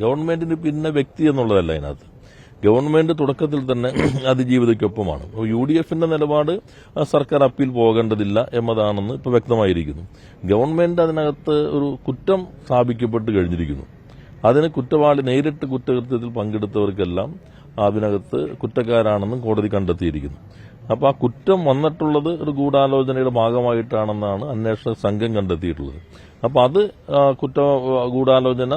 ഗവൺമെന്റിന് പിന്നെ വ്യക്തി എന്നുള്ളതല്ല അതിനകത്ത്. ഗവൺമെന്റ് തുടക്കത്തിൽ തന്നെ അതിജീവിതയ്ക്കൊപ്പമാണ്. UDFന്റെ നിലപാട് സർക്കാർ അപ്പീൽ പോകേണ്ടതില്ല എന്നതാണെന്ന് ഇപ്പോൾ വ്യക്തമായിരിക്കുന്നു. ഗവൺമെന്റ് അതിനകത്ത് ഒരു കുറ്റം സ്ഥാപിക്കപ്പെട്ട് കഴിഞ്ഞിരിക്കുന്നു. അതിന് കുറ്റവാളി നേരിട്ട് കുറ്റകൃത്യത്തിൽ പങ്കെടുത്തവർക്കെല്ലാം അതിനകത്ത് കുറ്റക്കാരാണെന്നും കോടതി കണ്ടെത്തിയിരിക്കുന്നു. അപ്പോൾ ആ കുറ്റം വന്നിട്ടുള്ളത് ഒരു ഗൂഢാലോചനയുടെ ഭാഗമായിട്ടാണെന്നാണ് അന്വേഷണ സംഘം കണ്ടെത്തിയിട്ടുള്ളത്. അപ്പോൾ അത് ഗൂഢാലോചന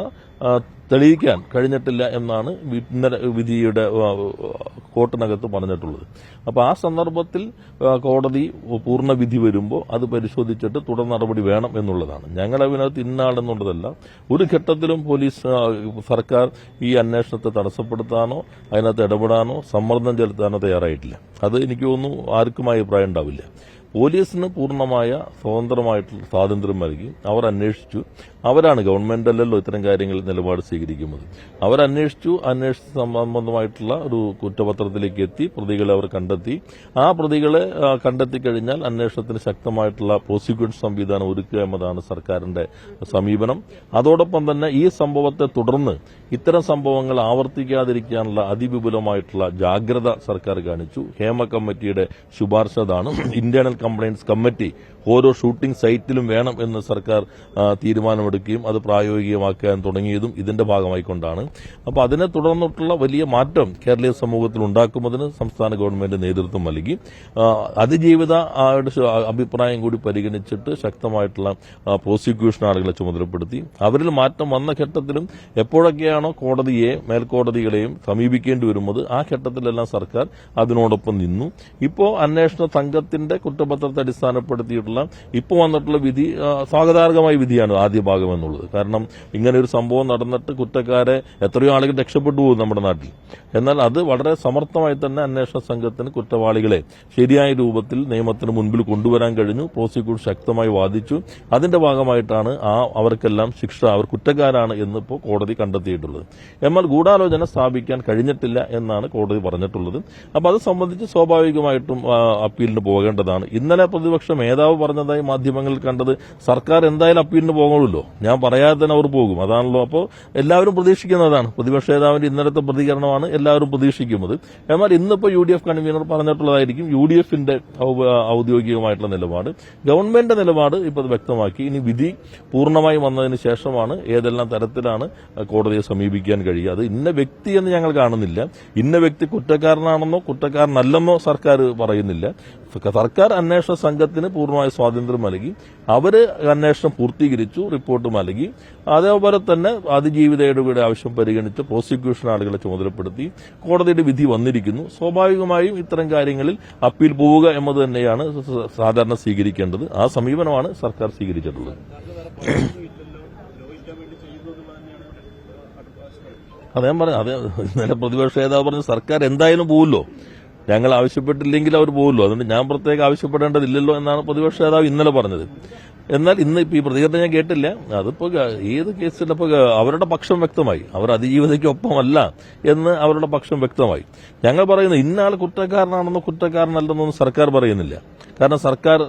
തെളിയിക്കാൻ കഴിഞ്ഞിട്ടില്ല എന്നാണ് ഇന്നലെ വിധിയുടെ കോർട്ടിനകത്ത് പറഞ്ഞിട്ടുള്ളത്. അപ്പോൾ ആ സന്ദർഭത്തിൽ കോടതി പൂർണ്ണ വിധി വരുമ്പോൾ അത് പരിശോധിച്ചിട്ട് തുടർ നടപടി വേണം എന്നുള്ളതാണ്. ഞങ്ങളതിനകത്ത് ഇന്നാളെന്നുള്ളതല്ല. ഒരു ഘട്ടത്തിലും സർക്കാർ ഈ അന്വേഷണത്തെ തടസ്സപ്പെടുത്താനോ അതിനകത്ത് ഇടപെടാനോ സമ്മർദ്ദം ചെലുത്താനോ തയ്യാറായിട്ടില്ല. അത് എനിക്ക് തോന്നുന്നു ആർക്കും അഭിപ്രായം ഉണ്ടാവില്ല. പോലീസിന് പൂർണ്ണമായ സ്വതന്ത്രമായിട്ടുള്ള സ്വാതന്ത്ര്യം നൽകി അവർ അന്വേഷിച്ചു. അവരാണ്, ഗവൺമെന്റ് അല്ലല്ലോ ഇത്തരം കാര്യങ്ങളിൽ നിലപാട് സ്വീകരിക്കുന്നത്. അവരന്വേഷിച്ചു. അന്വേഷിച്ച സംബന്ധമായിട്ടുള്ള ഒരു കുറ്റപത്രത്തിലേക്ക് എത്തി. പ്രതികളെ അവർ കണ്ടെത്തി. ആ പ്രതികളെ കണ്ടെത്തിക്കഴിഞ്ഞാൽ അന്വേഷണത്തിന് ശക്തമായിട്ടുള്ള പ്രോസിക്യൂഷൻ സംവിധാനം ഒരുക്കുക എന്നതാണ് സർക്കാരിന്റെ സമീപനം. അതോടൊപ്പം തന്നെ ഈ സംഭവത്തെ തുടർന്ന് ഇത്തരം സംഭവങ്ങൾ ആവർത്തിക്കാതിരിക്കാനുള്ള അതിവിപുലമായിട്ടുള്ള ജാഗ്രത സർക്കാർ കാണിച്ചു. ഹേമ കമ്മിറ്റിയുടെ ശുപാർശ അതാണ്. ഇന്റേണൽ കംപ്ലയിന്റ്സ് കമ്മിറ്റി ഓരോ ഷൂട്ടിംഗ് സൈറ്റിലും വേണം എന്ന് സർക്കാർ തീരുമാനമെടുക്കുകയും അത് പ്രായോഗികമാക്കാൻ തുടങ്ങിയതും ഇതിന്റെ ഭാഗമായിക്കൊണ്ടാണ്. അപ്പോൾ അതിനെ തുടർന്നിട്ടുള്ള വലിയ മാറ്റം കേരളീയ സമൂഹത്തിൽ ഉണ്ടാക്കുന്നതിന് സംസ്ഥാന ഗവൺമെന്റ് നേതൃത്വം നൽകി. അതിജീവിത അഭിപ്രായം കൂടി പരിഗണിച്ചിട്ട് ശക്തമായിട്ടുള്ള പ്രോസിക്യൂഷൻ ആളുകളെ ചുമതലപ്പെടുത്തി. അവരിൽ മാറ്റം വന്ന ഘട്ടത്തിലും എപ്പോഴൊക്കെയാണോ കോടതിയെ മേൽക്കോടതികളെയും സമീപിക്കേണ്ടി വരുന്നത് ആ ഘട്ടത്തിലെല്ലാം സർക്കാർ അതിനോടൊപ്പം നിന്നു. ഇപ്പോൾ അന്വേഷണ സംഘത്തിന്റെ കുറ്റപത്രത്തെ അടിസ്ഥാനപ്പെടുത്തിയിട്ടുള്ള ഇപ്പോൾ വന്നിട്ടുള്ള വിധി സ്വാഗതാർഹമായ വിധിയാണ് ആദ്യ ഭാഗം എന്നുള്ളത്. കാരണം ഇങ്ങനെ ഒരു സംഭവം നടന്നിട്ട് കുറ്റക്കാരെ എത്രയോ ആളുകൾ രക്ഷപ്പെട്ടു പോകും നമ്മുടെ നാട്ടിൽ. എന്നാൽ അത് വളരെ സമർത്ഥമായി തന്നെ അന്വേഷണ സംഘത്തിന് കുറ്റവാളികളെ ശരിയായ രൂപത്തിൽ നിയമത്തിന് മുൻപിൽ കൊണ്ടുവരാൻ കഴിഞ്ഞു. പ്രോസിക്യൂഷൻ ശക്തമായി വാദിച്ചു. അതിന്റെ ഭാഗമായിട്ടാണ് അവർക്കെല്ലാം ശിക്ഷ, അവർ കുറ്റക്കാരാണ് എന്നിപ്പോൾ കോടതി കണ്ടെത്തിയിട്ടുള്ളത്. എന്നാൽ ഗൂഢാലോചന സ്ഥാപിക്കാൻ കഴിഞ്ഞിട്ടില്ല എന്നാണ് കോടതി പറഞ്ഞിട്ടുള്ളത്. അപ്പോൾ അത് സംബന്ധിച്ച് സ്വാഭാവികമായിട്ടും അപ്പീലിന് പോകേണ്ടതാണ്. ഇന്നലെ പ്രതിപക്ഷ മേധാവ് പറഞ്ഞതായി മാധ്യമങ്ങളിൽ കണ്ടത് സർക്കാർ എന്തായാലും അപ്പീലിന് പോകണമല്ലോ, ഞാൻ പറയാതെ തന്നെ അവർ പോകും, അതാണല്ലോ. അപ്പോൾ എല്ലാവരും പ്രതീക്ഷിക്കുന്നതാണ്. പ്രതിപക്ഷ നേതാവിന്റെ ഇന്നലത്തെ പ്രതികരണമാണ് എല്ലാവരും പ്രതീക്ഷിക്കുന്നത്. എന്നാൽ ഇന്നിപ്പോൾ UDF കൺവീനർ പറഞ്ഞിട്ടുള്ളതായിരിക്കും UDFന്റെ ഔദ്യോഗികമായിട്ടുള്ള നിലപാട്. ഗവൺമെന്റ് നിലപാട് ഇപ്പോൾ വ്യക്തമാക്കി. ഇനി വിധി പൂർണ്ണമായി വന്നതിന് ശേഷമാണ് ഏതെല്ലാം തരത്തിലാണ് കോടതിയെ സമീപിക്കാൻ കഴിയുക. അത് ഇന്ന വ്യക്തി എന്ന് ഞങ്ങൾ കാണുന്നില്ല. ഇന്ന വ്യക്തി കുറ്റക്കാരനാണെന്നോ കുറ്റക്കാരനല്ലെന്നോ സർക്കാർ പറയുന്നില്ല. സർക്കാർ അന്വേഷണ സംഘത്തിന് പൂർണ്ണമായ സ്വാതന്ത്ര്യം നൽകി. അവര് അന്വേഷണം പൂർത്തീകരിച്ചു, റിപ്പോർട്ട് നൽകി. അതേപോലെ തന്നെ അതിജീവിതയുടെ ആവശ്യം പരിഗണിച്ച് പ്രോസിക്യൂഷൻ ആളുകളെ ചുമതലപ്പെടുത്തി. കോടതിയുടെ വിധി വന്നിരിക്കുന്നു. സ്വാഭാവികമായും ഇത്തരം കാര്യങ്ങളിൽ അപ്പീൽ പോവുക എന്നത് തന്നെയാണ് സാധാരണ സ്വീകരിക്കേണ്ടത്. ആ സമീപനമാണ് സർക്കാർ സ്വീകരിച്ചിട്ടുള്ളത്. അതേ പറഞ്ഞു. അതെ, ഇന്നലെ പ്രതിപക്ഷ നേതാവ് പറഞ്ഞു സർക്കാർ എന്തായാലും പോവുമല്ലോ, ഞങ്ങൾ ആവശ്യപ്പെട്ടില്ലെങ്കിൽ അവർ പോകുമല്ലോ, അതുകൊണ്ട് ഞാൻ പ്രത്യേകം ആവശ്യപ്പെടേണ്ടതില്ലല്ലോ എന്നാണ് പ്രതിപക്ഷ നേതാവ് ഇന്നലെ പറഞ്ഞത്. എന്നാൽ ഇന്ന് ഇപ്പോൾ ഈ പ്രതികരണം ഞാൻ കേട്ടില്ല. അതിപ്പോൾ ഏത് കേസിലപ്പോൾ അവരുടെ പക്ഷം വ്യക്തമായി. അവർ അതിജീവിതയ്ക്കൊപ്പമല്ല എന്ന് അവരുടെ പക്ഷം വ്യക്തമായി. ഞങ്ങൾ പറയുന്നത് ഇന്നാൾ കുറ്റക്കാരനാണെന്നോ കുറ്റക്കാരനല്ലെന്നൊന്നും സർക്കാർ പറയുന്നില്ല. കാരണം സർക്കാർ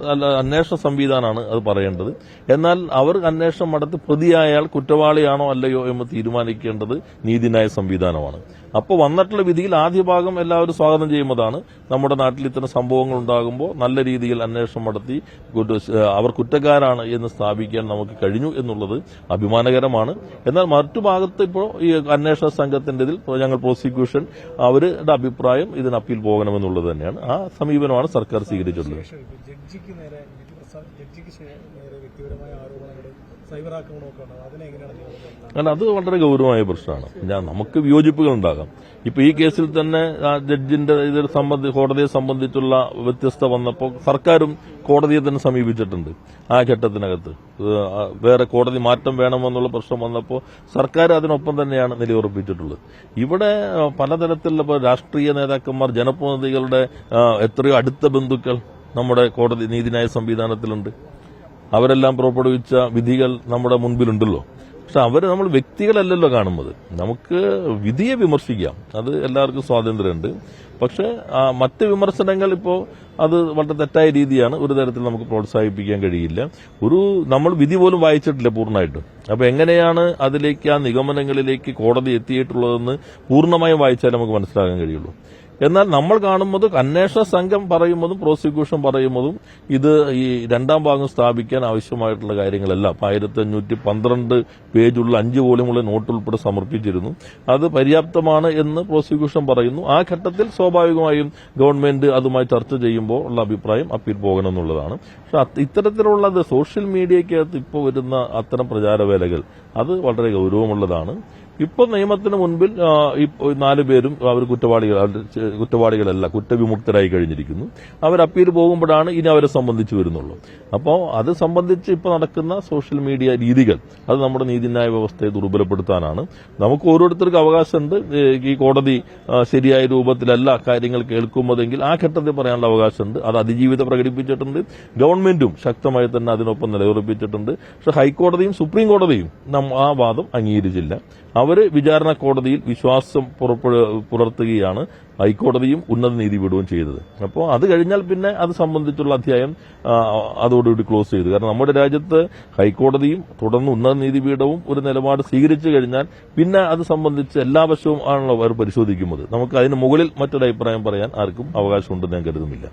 അന്വേഷണ സംവിധാനമാണ് അത് പറയേണ്ടത്. എന്നാൽ അവർ അന്വേഷണം നടത്തി പ്രതിയായാൽ കുറ്റവാളിയാണോ അല്ലയോ എന്ന് തീരുമാനിക്കേണ്ടത് നീതിന്യായ സംവിധാനമാണ്. അപ്പോൾ വന്നിട്ടുള്ള വിധിയിൽ ആദ്യ ഭാഗം എല്ലാവരും സ്വാഗതം ചെയ്യുന്നതാണ്. നമ്മുടെ നാട്ടിൽ ഇത്തരം സംഭവങ്ങൾ ഉണ്ടാകുമ്പോൾ നല്ല രീതിയിൽ അന്വേഷണം നടത്തി അവർ കുറ്റക്കാരാണ് എന്ന് സ്ഥാപിക്കാൻ നമുക്ക് കഴിഞ്ഞു എന്നുള്ളത് അഭിമാനകരമാണ്. എന്നാൽ മറ്റു ഭാഗത്ത് ഇപ്പോൾ ഈ അന്വേഷണ സംഘത്തിൻ്റെതിൽ ഞങ്ങൾ പ്രോസിക്യൂഷൻ അവരുടെ അഭിപ്രായം ഇതിന് അപ്പീൽ പോകണമെന്നുള്ളത് തന്നെയാണ്. ആ സമീപനമാണ് സർക്കാർ സ്വീകരിച്ചിട്ടുള്ളത്. അല്ല, അത് വളരെ ഗൗരവമായ പ്രശ്നമാണ്. നമുക്ക് വിയോജിപ്പുകൾ ഉണ്ടാകാം. ഇപ്പൊ ഈ കേസിൽ തന്നെ ജഡ്ജിന്റെ കോടതിയെ സംബന്ധിച്ചുള്ള വ്യത്യസ്ത വന്നപ്പോൾ സർക്കാരും കോടതിയെ തന്നെ സമീപിച്ചിട്ടുണ്ട്. ആ ഘട്ടത്തിനകത്ത് വേറെ കോടതി മാറ്റം വേണമെന്നുള്ള പ്രശ്നം വന്നപ്പോൾ സർക്കാർ അതിനൊപ്പം തന്നെയാണ് നിലയുറപ്പിച്ചിട്ടുള്ളത്. ഇവിടെ പലതരത്തിലുള്ള രാഷ്ട്രീയ നേതാക്കന്മാർ, ജനപ്രതിനിധികളുടെ എത്രയോ അടുത്ത ബന്ധുക്കൾ നമ്മുടെ കോടതി നീതിന്യായ സംവിധാനത്തിലുണ്ട്. അവരെല്ലാം പുറപ്പെടുവിച്ച വിധികൾ നമ്മുടെ മുൻപിലുണ്ടല്ലോ. പക്ഷെ നമ്മൾ വ്യക്തികളല്ലല്ലോ കാണുന്നത്. നമുക്ക് വിധിയെ വിമർശിക്കാം, അത് എല്ലാവർക്കും സ്വാതന്ത്ര്യമുണ്ട്. പക്ഷെ മറ്റ് വിമർശനങ്ങൾ ഇപ്പോൾ അത് വളരെ തെറ്റായ രീതിയാണ്, ഒരു തരത്തിൽ നമുക്ക് പ്രോത്സാഹിപ്പിക്കാൻ കഴിയില്ല. നമ്മൾ വിധി പോലും വായിച്ചിട്ടില്ല പൂർണ്ണമായിട്ടും. അപ്പൊ എങ്ങനെയാണ് അതിലേക്ക് ആ നിഗമനങ്ങളിലേക്ക് കോടതി എത്തിയിട്ടുള്ളതെന്ന് പൂർണ്ണമായും വായിച്ചാൽ നമുക്ക് മനസ്സിലാക്കാൻ കഴിയുള്ളൂ. എന്നാൽ നമ്മൾ കാണുന്നത് അന്വേഷണ സംഘം പറയുന്നതും പ്രോസിക്യൂഷൻ പറയുന്നതും ഇത് ഈ രണ്ടാം ഭാഗം സ്ഥാപിക്കാൻ ആവശ്യമായിട്ടുള്ള കാര്യങ്ങളെല്ലാം 1512 പേജുള്ള 5 വോള്യമുള്ള നോട്ട് ഉൾപ്പെടെ സമർപ്പിച്ചിരുന്നു. അത് പര്യാപ്തമാണ് എന്ന് പ്രോസിക്യൂഷൻ പറയുന്നു. ആ ഘട്ടത്തിൽ സ്വാഭാവികമായും ഗവൺമെന്റ് അതുമായി ചർച്ച ചെയ്യുമ്പോൾ ഉള്ള അഭിപ്രായം അപ്പീൽ പോകണമെന്നുള്ളതാണ്. പക്ഷെ ഇത്തരത്തിലുള്ളത് സോഷ്യൽ മീഡിയയ്ക്കകത്ത് ഇപ്പോൾ വരുന്ന അത്തരം പ്രചാരവേലകൾ അത് വളരെ ഗൌരവമുള്ളതാണ്. ഇപ്പോൾ നിയമത്തിന് മുൻപിൽ 4 പേരും അവർ കുറ്റവാളികളല്ല, കുറ്റവിമുക്തരായി കഴിഞ്ഞിരിക്കുന്നു. അവർ അപ്പീൽ പോകുമ്പോഴാണ് ഇനി അവരെ സംബന്ധിച്ച് വരുന്നുള്ളൂ. അപ്പോൾ അത് സംബന്ധിച്ച് ഇപ്പോൾ നടക്കുന്ന സോഷ്യൽ മീഡിയ രീതികൾ അത് നമ്മുടെ നീതിന്യായ വ്യവസ്ഥയെ ദുർബലപ്പെടുത്താനാണ്. നമുക്ക് ഓരോരുത്തർക്കും അവകാശമുണ്ട്. ഈ കോടതി ശരിയായ രൂപത്തിലല്ല കാര്യങ്ങൾ കേൾക്കുന്നതെങ്കിൽ ആ ഘട്ടത്തിൽ പറയാനുള്ള അവകാശമുണ്ട്. അത് അതിജീവിതം പ്രകടിപ്പിച്ചിട്ടുണ്ട്. ഗവൺമെന്റും ശക്തമായി തന്നെ അതിനൊപ്പം നിലയുറപ്പിച്ചിട്ടുണ്ട്. പക്ഷെ ഹൈക്കോടതിയും സുപ്രീം കോടതിയും ആ വാദം അംഗീകരിച്ചില്ല. അവര് വിചാരണ കോടതിയിൽ വിശ്വാസം പുലർത്തുകയാണ് ഹൈക്കോടതിയും ഉന്നത നീതിപീഠവും ചെയ്തത്. അപ്പോൾ അത് കഴിഞ്ഞാൽ പിന്നെ അത് സംബന്ധിച്ചുള്ള അധ്യായം അതോടുകൂടി ക്ലോസ് ചെയ്തു. കാരണം നമ്മുടെ രാജ്യത്ത് ഹൈക്കോടതിയും തുടർന്ന് ഉന്നത നീതിപീഠവും ഒരു നിലപാട് സ്വീകരിച്ചു കഴിഞ്ഞാൽ പിന്നെ അത് സംബന്ധിച്ച് എല്ലാ വശവും ആണല്ലോ അവർ പരിശോധിക്കുന്നത്. നമുക്ക് അതിന് മുകളിൽ മറ്റൊരു അഭിപ്രായം പറയാൻ ആർക്കും അവകാശമുണ്ടെന്ന് ഞാൻ കരുതുന്നില്ല.